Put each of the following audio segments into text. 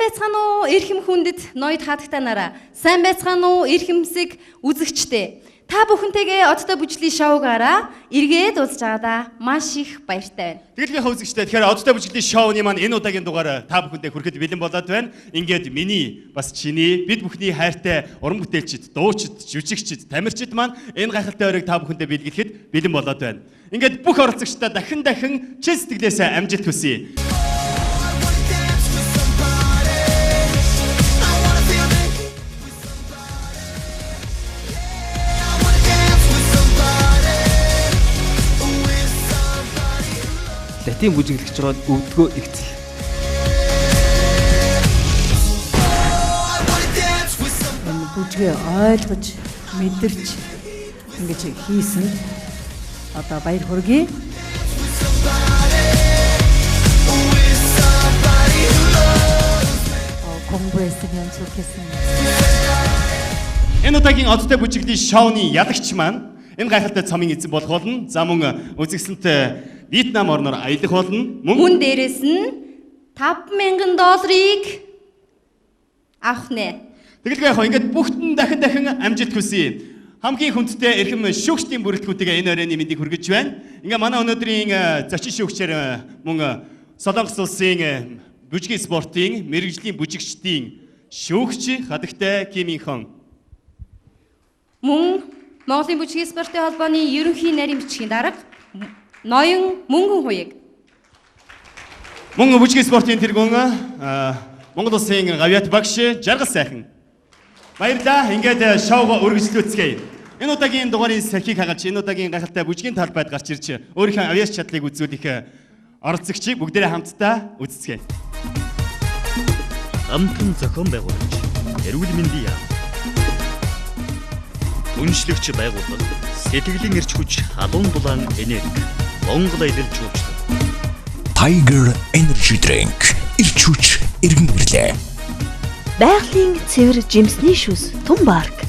байцгаана уу эрхэм хүндэт ноёд хатагтай нараа. Сайн байцгаана уу эрхэм хэсэг үзэгчдээ. Та бүхэнтэйгээ одтой бүжиглийн шоугаараа эргээд уулзж байгаадаа маш их баяртай байна. Тэгэлгүй үзэгчдээ тэгэхээр одтой бүжиглийн шоуны маань энэ удаагийн дугаар та бүхэндээ хүрэхэд бэлэн болоод байна. Ингээд миний бас чиний бид бүхний хайртай уран бүтээлчид, дуучид, жүжигчид, тамирчид маань энэ гайхалтай өрөөг та бүхэндээ бэлгэхэд бэлэн болоод байна. Ингээд бүх оролцогчдоо дахин чин сэтгэлээсээ амжилт хүсье. Латин бүжиглэгч роод өвдгөө ихцэл. Энэ бүжгээ ойлгож, мэдэрч ингэж хийсэн. Одоо баяр хүргэе. 공부했으면 좋겠습니다. Энэ удаагийн одтой бүжиглийн шоуны ялагч маань энэ гайхалтай цомын эзэн болох болно. За мөн үзэгсэнтэй Вьетнам орноор аялах болно. Мөн дээрэс нь $5,000 авах нэ. Тэгэлгүй яг ингээд бүгдэн дахин амжилт хүсье. Хамгийн хүндтэй эрхэм шүүгчдийн бүрэлдэхүүнтэйгээ энэ оройн мэндийг хүргэж байна. Ингээ манай өнөөдрийн зочин шүүгчээр мөн Солонгос улсын бүжгийн спортын мэрэгжлийн бүжигчдийн шүүгч хадагтай Ким Ин Хон. Мөн Монголын бүжгийн спортын холбооны ерөнхий нарийн бичгийн дарга Ноён Мөнгөн хуяг. Мөн бүжгийн спортын тэргүүн Монгол улсын гавьяат багш Жаргал сайхан. Баярлалаа. Ингээд шоуг үргэлжлүүлцгээе. Энэ удаагийн дугаарын сахийг хагалж энэ удаагийн гайхалтай бүжгийн талбайд гарч ирж өөрийнхөө авьяас чадлыг үзүүлэх оролцогчийг бүгдээрээ хамтдаа үзцгээе. Хамтан зохион байгуулагч эрүүл мэндийн яам. Үнэлэгч байгууллага сэтгэлийн эрч хүч халуун дулаан энерги Монгол аялал жуулчлал. Tiger Energy Drink эрч хүч эргэн ирлээ. Байгалийн цэвэр жимсний шүс Тумбарк.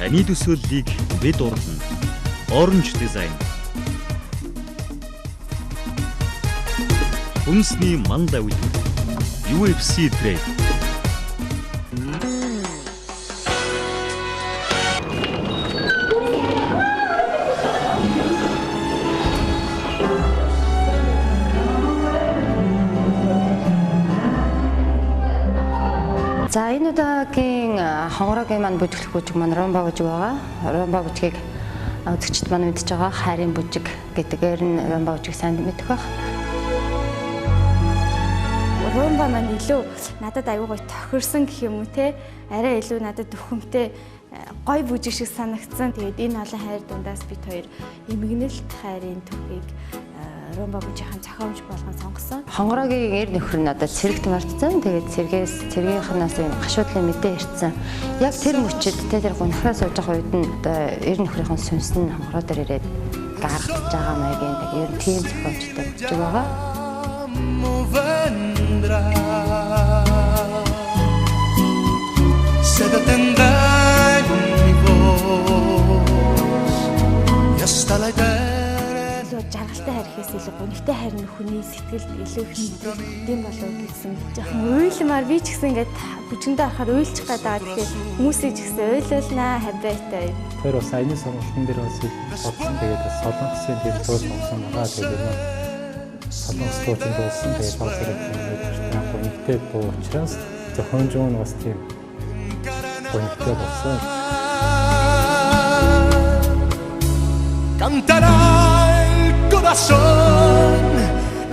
Таны төсөөллийг бид урдна. Orange Design. Хүнсний мандаа үйлдвэр. UFC Trade. За энэ удаагийн хонгорогийн маань бүжиглэх бүжиг маань ромба бүжиг байгаа. Ромба бүжгийг үзэгчд маань мэдж байгаа. Хайрын бүжиг гэдгээр нь ромба бүжиг сайн мэдэх байх. Ромба маань илүү надад аюу гой тохирсон гэх юм уу те. Арай илүү надад төхөмтэй гой бүжиг шиг санагдсан. Тэгээд энэ олон хайр дундаас бид хоёр эмгэнэлт хайрын төхийг ромба бүжгийн зохиомж болгон сонгосон. Хонгорогийн эр нөхөр нь одоо цэрэгт мартсан. Тэгээд цэргийнхнаас энэ гашуудлын мэдээ ирсэн. Яг тэр мөчид тэр гунхраа сууж байгаа үед нь одоо эр нөхрийн сүнс нь хонгороо дээр ирээд гаргаж байгаа маягийн ер нь тийм зохиомжтой бүжиг байгаа. Жаргалтай хайр гэхээс илүү гонигтай хайр нь хүний сэтгэлд илүү хэвдэм болов гэсэн жоохон уйлмаар би ч гэсэн ингээд бүжгэндээ ахаар уйлчих гээд байгаа. Тэгэхээр хүмүүсийг ч гэсэн уйлуулнаа хабайтай. Тэр бас аяны сонголтын дээр бас бодсон. Тэгээд бас солонгосын дээр зөөл сонсон байгаа. Тэгээд солонгос дуучин дуулсан. Тэгээд баг зэрэг гонигтай дуу учраас зохиомж нь бас тийм гонигтай болсон. Cantará el corazón,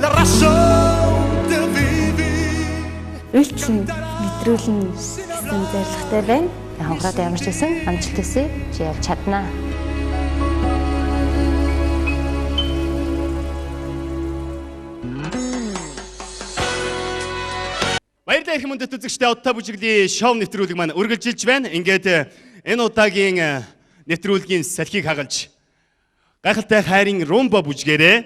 la razón de vivir. Үйлчлэн мэдрүүлнэ гэсэн зорилготой байна. Хонгороод ямар ч гэсэн амжилт хүсье. Чи яв чаднаа. Баярлалаа их мөндөд үзэгчдээ одтой бүжиглийн шоу нэвтрүүлэг маань үргэлжилж байна. Ингээд энэ удаагийн нэвтрүүлгийн салхийг хагалж гайхалтай хайрын румба бүжгээрээ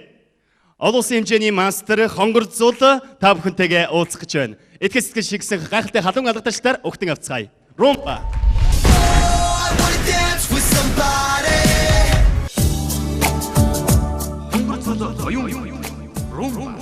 олон улсын хэмжээний мастер хонгор зул та бүхэнтэйгээ уулзах гэж байна. Этгэл сэтгэл шигсэн гайхалтай халуун алгадагчдаар өгтөн авцгаая. Румба. Хонгор зул оюун румба.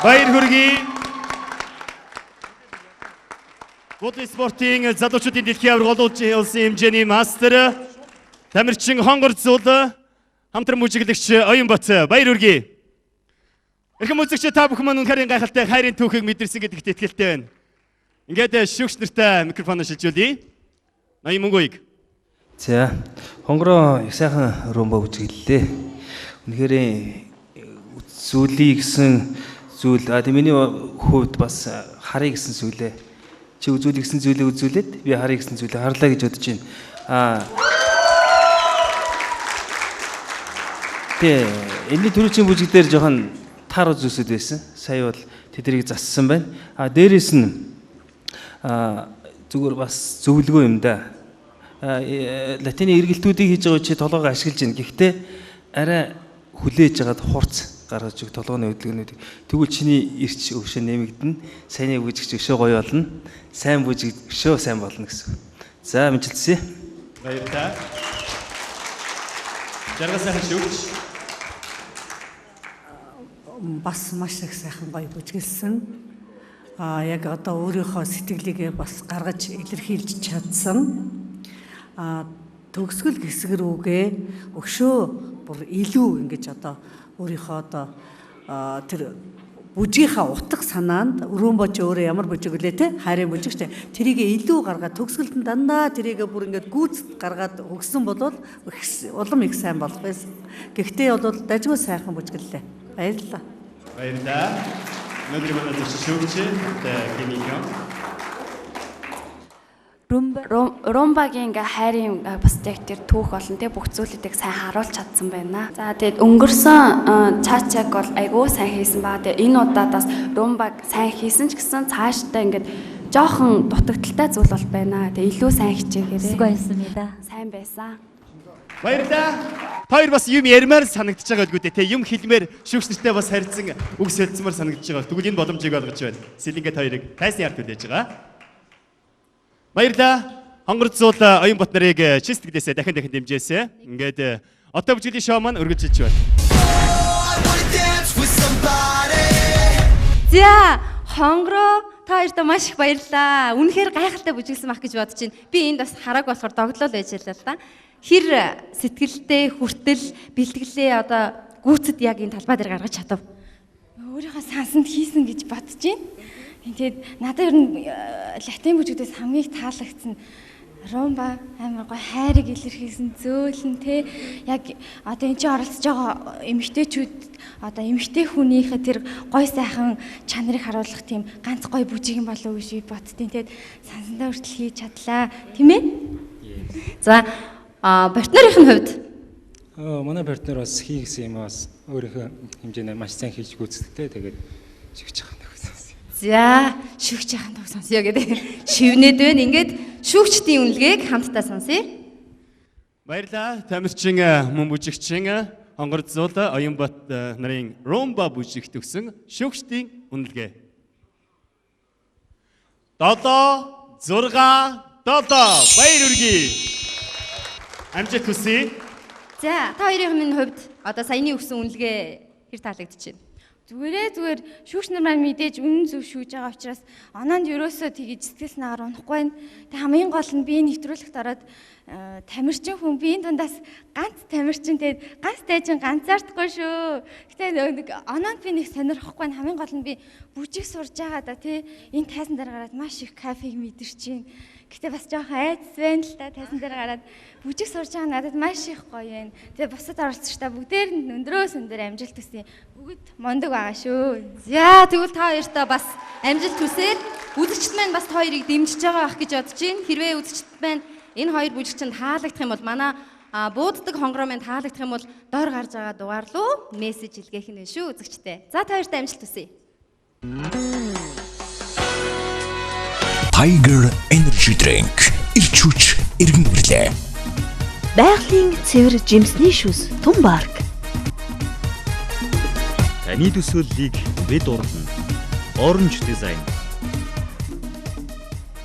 Баяр хүргэе. Бодис спортын залуучуудын дэлхийн аварга олон улсын хэмжээний мастер тамирчин хонгор зул хамтран мужиглэгч Оюнбат баяр хүргэе. Эрхэм үзэгч та бүхэн маань үнэхээр гайхалтай хайрын түүхийг мэдэрсэн гэдэгт итгэлтэй байна. Ингээд шүүгч нартай микрофоноо шилжүүлье. Ноён Мөнгөийг. За, хонгороо их сайхан румба үзгэлээ. Үнэхээр зүйлий гэсэн зүйл миний хувьд бас харъя гэсэн зүйлээ. Чи үзүүл гэсэн зүйлээ үзүүлээд би харъя гэсэн зүйлээ харлаа гэж бодож байна. Тэгээ энэний түрүүчийн бүжиг дээр жоохон таар үзүүлсэд байсан. Сая бол тэдрийг зассан байна. Дээрээс нь зүгээр бас зөвлөгөө юм да. Латины эргэлтүүдийг хийж байгаа чи толгойг ашиглаж байна. Гэхдээ арай хүлээж агаад хурц гаргаж өг толгойн хөдөлгөөнүүдийг. Тэгвэл чиний эрч өвшөө нэмэгдэнэ. Сайны бүжигч өшөө гоё болно. Сайн бүжиг өшөө сайн болно гэсэн. За мэдлэлсэ. Баярлалаа. Жаргал сайхан шүүгч. Бас маш их сайхан гоё бүжгэлсэн. Яг одоо өөрийнхөө сэтгэлийг бас гаргаж илэрхийлж чадсан. Төгсгөл хэсэг рүүгээ өшөө бүр илүү ингэж одоо өөрийнхөө одоо тэр бүжгийнхаа утга санаанд өрөөмбоч өөрөө ямар бүжиг үлээ те хайрын бүжиг те тэрийг илүү гаргаад төгсгөлд нь дандаа тэрийг бүр ингэж гүйц гаргаад өгсөн бол улам их сайн болох байсан. Гэхдээ бол дажгүй сайхан бүжгэллээ. Баярлалаа. Баярлалаа. Өнөөдөр манай зөвшөөрөгч Гэмико. Румбагийн хайрын бас яг тэр түүх болон тэг бүх зүйлүүдийг сайн харуулж чадсан байна. За тэгээд өнгөрсөн чачаг бол айгүй сайн хийсэн ба тэгээд энэ удаадаас румбаг сайн хийсэн ч гэсэн цаашдаа ингээд жоохон дутагдaltaй зүйл бол байна. Тэгээд илүү сайн хичээгээрэй. Сайн байсан. Баярлалаа. Хоёр бас юм ярмаар санагдаж байгаа л гүдээ те юм хэлмээр шүүгчнэртэй бас харьцсан үг солилцмаар санагдаж байгаа. Тэгвэл энэ боломжийг олгож байна. Сэлингэт хоёрыг тайсны ард хүлээж байгаа. Баярлалаа. Хонгор зул Оюнбат нарыг чистгэлээсээ дахин дэмжээсэй. Ингээд одоо бүжиглийн шоу маань үргэлжилж байна. За, хонгороо та хоёртаа маш их баярлалаа. Үнэхээр гайхалтай бүжиглсэн байх гэж бодож байна. Би энд бас харааг болохоор доглол байж байлаа л да. Хэр сэтгэлтэй хүртэл бэлтгэлээ одоо гүйцэд яг энэ талбай дээр гаргаж чадав. Өөрийнхөө сансанд хийсэн гэж бодож байна. Тэгээд надад ер нь латин бүжигдээс хамгийн их таалагдсан румба амар гоё хайрыг илэрхийлсэн зөөлөн те яг одоо энэ чинь оролцож байгаа эмэгтэйчүүд одоо эмэгтэй хүнийхээ тэр гоё сайхан чанарыг харуулах тийм ганц гоё бүжиг юм болов уу гэж боддیں۔ Тэгээд сансандаа хүртэл хийж чадлаа тийм ээ. За партнерийн хувьд манай партнер бас хийгсэн юм бас өөрийнхөө хэмжээгээр маш сайн хийж гүйцэтгэв. Тэгээд шигч байгаа. За, шүүгч яхан тог сонсё гэдэг шивнээд байна. Ингээд шүүгчдийн үнэлгээг хамтдаа сонсъё. Баярлалаа. Тамирчин мөн бүжигчин хонгор зул Оюнбат нарын румба бүжигт өгсөн шүүгчдийн үнэлгээ. 7 6 7 баяр хүргэе. Амжилт хүсье. За, та хоёрын минь хувьд одоо саяны өгсөн үнэлгээ хэр таалагдчихэв? Зүгээр шүүгч нар маань мэдээж үнэн зөв шүүж байгаа учраас оноонд ерөөсөө тгийж сэтгэл наар унахгүй байна. Тэг хамгийн гол нь би нэвтрүүлэгт ороод тамирчин хүн би энэ дундаас ганц тамирчин тэгээд ганц тайжин ганцаардахгүй шүү. Гэтэ оноонд би нэг сонирхохгүй байна. Хамгийн гол нь би бүжиг сурж байгаа да тий. Энэ тайзан дээр гараад маш их кафег мэдэрч байна. Гэтэ бас жоохон айдас байна л та тайзан дээр гараад бүжиг сурж байгаа надад маш их гоё юм. Тэгээ бусад оролцогчдаа бүгдээр нь өндрөөс өндөр амжилт хүсье. Бүгд мондөг байгаа шүү. За тэгвэл та хоёртаа бас амжилт хүсээд үзэгчд маань бас та хоёрыг дэмжиж байгаа байх гэж бодож байна. Хэрвээ үзэгчд маань энэ хоёр бүжигчэнд таалагдах юм бол манай бууддаг хонгороо маань таалагдах юм бол доор гарч байгаа дугаар руу мессеж илгээх нь шүү үзэгчтэй. За та хоёртаа амжилт хүсье. Tiger Energy Drink ирч хүч иргэн ирлээ. Байгалийн цэвэр жимсний шүүс Тун парк. Таны төсөөллийг бид урална. Orange Design